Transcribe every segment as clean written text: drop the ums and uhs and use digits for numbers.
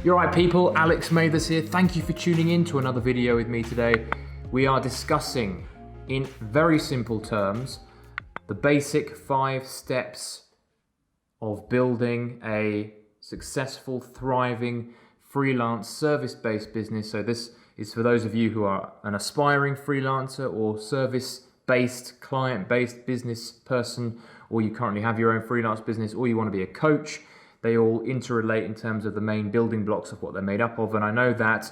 You're right people, Alex Mathers here. Thank you for tuning in to another video with me today. We are discussing, in very simple terms, the basic 5 steps of building a successful, thriving, freelance, service-based business. So this is for those of you who are an aspiring freelancer or service-based, client-based business person, or you currently have your own freelance business, or you want to be a coach. They all interrelate in terms of the main building blocks of what they're made up of. And I know that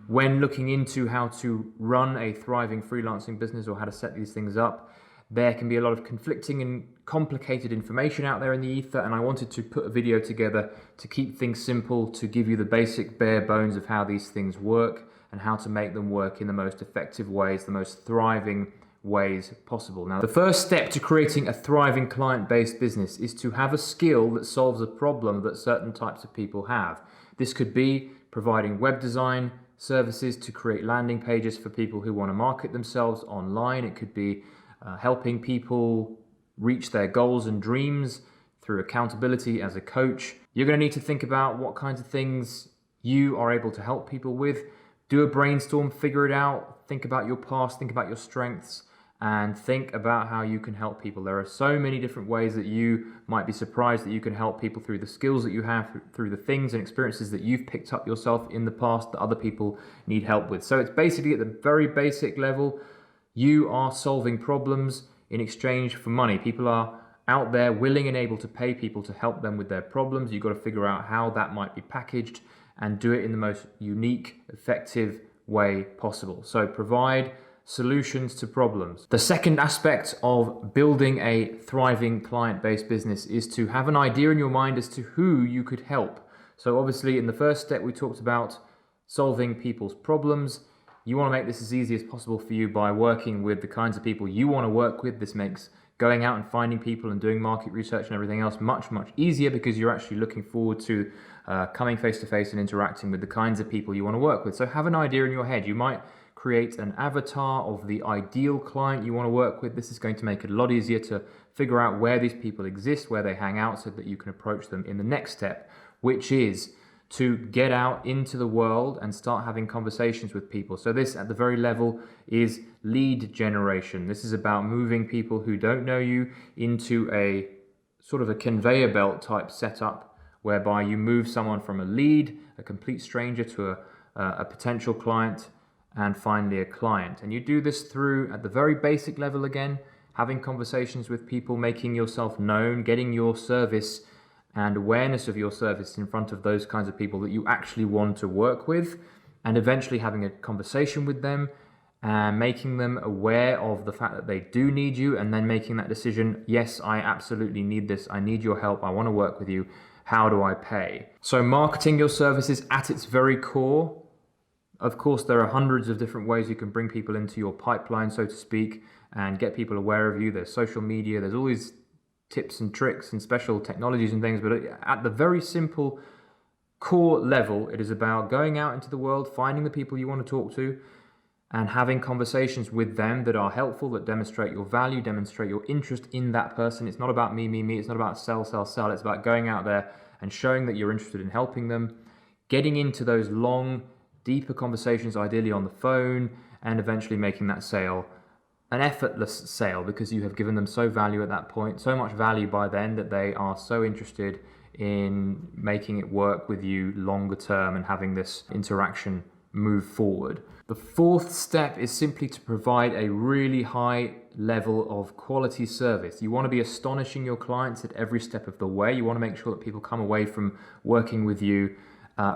when looking into how to run a thriving freelancing business or how to set these things up, there can be a lot of conflicting and complicated information out there in the ether. And I wanted to put a video together to keep things simple, to give you the basic bare bones of how these things work and how to make them work in the most effective ways, the most thriving ways possible. Now, the first step to creating a thriving client-based business is to have a skill that solves a problem that certain types of people have. This could be providing web design services to create landing pages for people who want to market themselves online. It could be helping people reach their goals and dreams through accountability as a coach. You're going to need to think about what kinds of things you are able to help people with. Do a brainstorm, figure it out, think about your past, think about your strengths, and think about how you can help people. There are so many different ways that you might be surprised that you can help people through the skills that you have, through the things and experiences that you've picked up yourself in the past that other people need help with. So it's basically at the very basic level, you are solving problems in exchange for money. People are out there willing and able to pay people to help them with their problems. You've got to figure out how that might be packaged and do it in the most unique, effective way possible. So provide solutions to problems. The second aspect of building a thriving client-based business is to have an idea in your mind as to who you could help. So obviously in the first step we talked about solving people's problems. You want to make this as easy as possible for you by working with the kinds of people you want to work with. This makes going out and finding people and doing market research and everything else much easier because you're actually looking forward to coming face to face and interacting with the kinds of people you want to work with. So have an idea in your head. You might create an avatar of the ideal client you want to work with. This is going to make it a lot easier to figure out where these people exist, where they hang out, so that you can approach them in the next step, which is to get out into the world and start having conversations with people. So this, at the very level, is lead generation. This is about moving people who don't know you into a sort of a conveyor belt type setup, whereby you move someone from a lead, a complete stranger, to a potential client, and finally a client. And you do this through, at the very basic level again, having conversations with people, making yourself known, getting your service and awareness of your service in front of those kinds of people that you actually want to work with, and eventually having a conversation with them and making them aware of the fact that they do need you, and then making that decision, yes, I absolutely need this, I need your help, I want to work with you, how do I pay? So marketing your services at its very core. Of course, there are hundreds of different ways you can bring people into your pipeline, so to speak, and get people aware of you. There's social media, there's all these tips and tricks and special technologies and things, but at the very simple core level, it is about going out into the world, finding the people you want to talk to, and having conversations with them that are helpful, that demonstrate your value, demonstrate your interest in that person. It's not about me. It's not about sell. It's about going out there and showing that you're interested in helping them, getting into those long, deeper conversations, ideally on the phone, and eventually making that sale an effortless sale, because you have given them so much value by then, that they are so interested in making it work with you longer term and having this interaction move forward. The fourth step is simply to provide a really high level of quality service. You want to be astonishing your clients at every step of the way. You want to make sure that people come away from working with you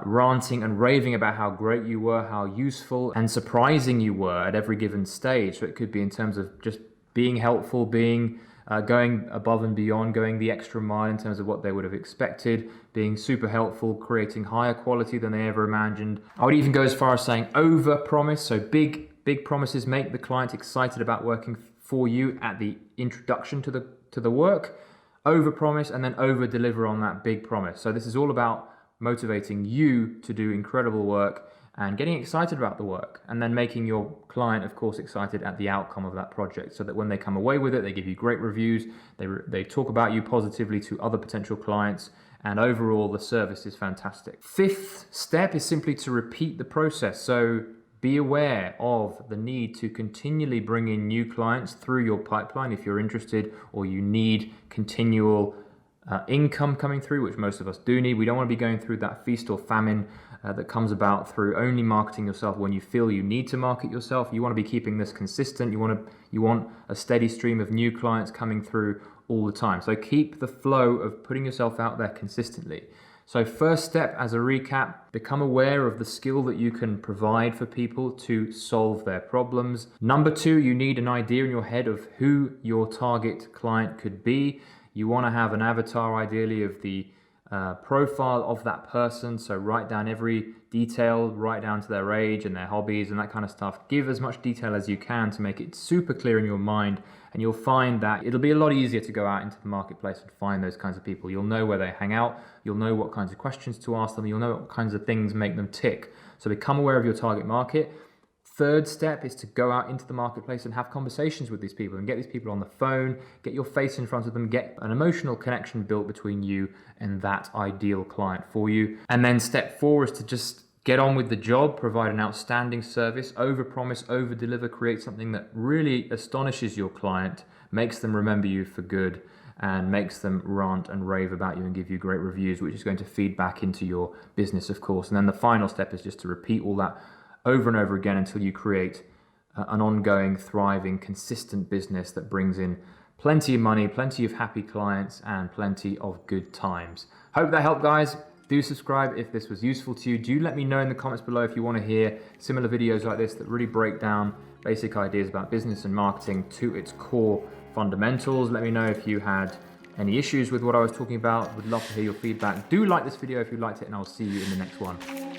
ranting and raving about how great you were, how useful and surprising you were at every given stage. So it could be in terms of just being helpful, being going above and beyond, going the extra mile in terms of what they would have expected, being super helpful, creating higher quality than they ever imagined. I would even go as far as saying over-promise. So big promises, make the client excited about working for you at the introduction to the work. Over-promise and then over-deliver on that big promise. So this is all about motivating you to do incredible work and getting excited about the work, and then making your client, of course, excited at the outcome of that project, so that when they come away with it, they give you great reviews, they talk about you positively to other potential clients, and overall the service is fantastic. Fifth step is simply to repeat the process. So be aware of the need to continually bring in new clients through your pipeline if you're interested, or you need continual income coming through, which most of us do need. We don't want to be going through that feast or famine that comes about through only marketing yourself when you feel you need to market yourself. You want to be keeping this consistent. You want a steady stream of new clients coming through all the time. So keep the flow of putting yourself out there consistently. So first step, as a recap, become aware of the skill that you can provide for people to solve their problems. Number two, you need an idea in your head of who your target client could be. You want to have an avatar, ideally, of the profile of that person. So write down every detail, right down to their age and their hobbies and that kind of stuff. Give as much detail as you can to make it super clear in your mind. And you'll find that it'll be a lot easier to go out into the marketplace and find those kinds of people. You'll know where they hang out. You'll know what kinds of questions to ask them. You'll know what kinds of things make them tick. So become aware of your target market. Third step is to go out into the marketplace and have conversations with these people and get these people on the phone, get your face in front of them, get an emotional connection built between you and that ideal client for you. And then step four is to just get on with the job, provide an outstanding service, overpromise, overdeliver, create something that really astonishes your client, makes them remember you for good, and makes them rant and rave about you and give you great reviews, which is going to feed back into your business, of course. And then the final step is just to repeat all that over and over again until you create an ongoing, thriving, consistent business that brings in plenty of money, plenty of happy clients, and plenty of good times. Hope that helped, guys. Do subscribe if this was useful to you. Do let me know in the comments below if you want to hear similar videos like this that really break down basic ideas about business and marketing to its core fundamentals. Let me know if you had any issues with what I was talking about. Would love to hear your feedback. Do like this video if you liked it, and I'll see you in the next one.